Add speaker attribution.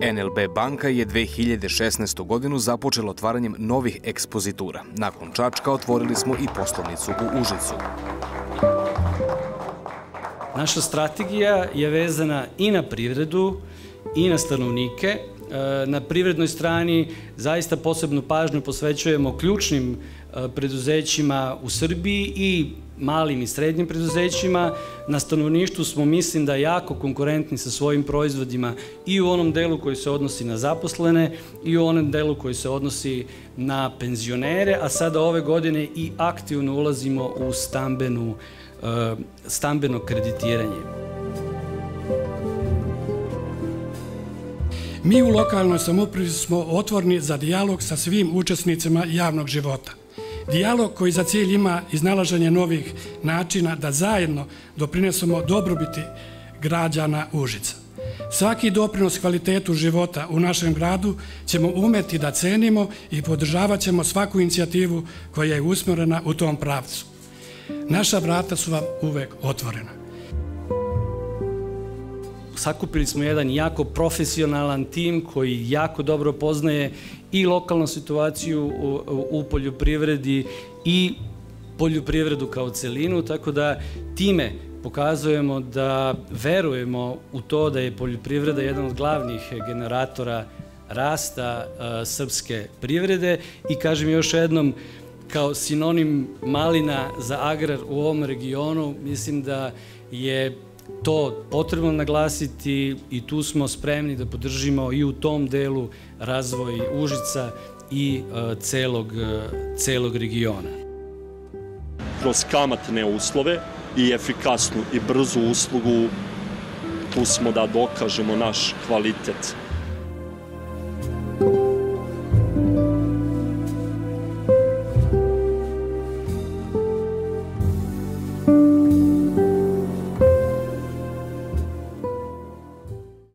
Speaker 1: NLB banka je 2016. godinu započela otvaranjem novih ekspozitura. Nakon Čačka otvorili smo i poslovnicu u Užicu.
Speaker 2: Naša strategija je vezana i na privredu i na stanovnike. Na privrednoj strani zaista posebnu pažnju posvećujemo ključnim preduzećima u Srbiji i malim i srednjim preduzećima. Na stanovništvu smo, mislim da, jako konkurentni sa svojim proizvodima i u onom delu koji se odnosi na zaposlene i u onom delu koji se odnosi na penzionere, a sada ove godine i aktivno ulazimo u stambeno kreditiranje.
Speaker 3: Mi u lokalnoj samoupravi smo otvoreni za dijalog sa svim učesnicima javnog života. Dijalog koji za cilj ima iznalaženje novih načina da zajedno doprinesemo dobrobiti građana Užica. Svaki doprinos kvalitetu života u našem gradu ćemo umeti da cenimo i podržavat ćemo svaku inicijativu koja je usmjerena u tom pravcu. Naša vrata su vam uvek otvorena.
Speaker 2: Sakupili smo jedan jako profesionalan tim koji jako dobro poznaje i lokalnu situaciju u poljoprivredi i poljoprivredu kao celinu, tako da time pokazujemo da verujemo u to da je poljoprivreda jedan od glavnih generatora rasta srpske privrede i kažem još jednom, kao sinonim malina za agrar u ovom regionu, mislim da je to potrebno naglasiti i tu smo spremni da podržimo i u tom delu razvoj Užica i celog regiona.
Speaker 4: Kroz kamatne uslove i efikasnu i brzu uslugu tu smo da dokažemo naš kvalitet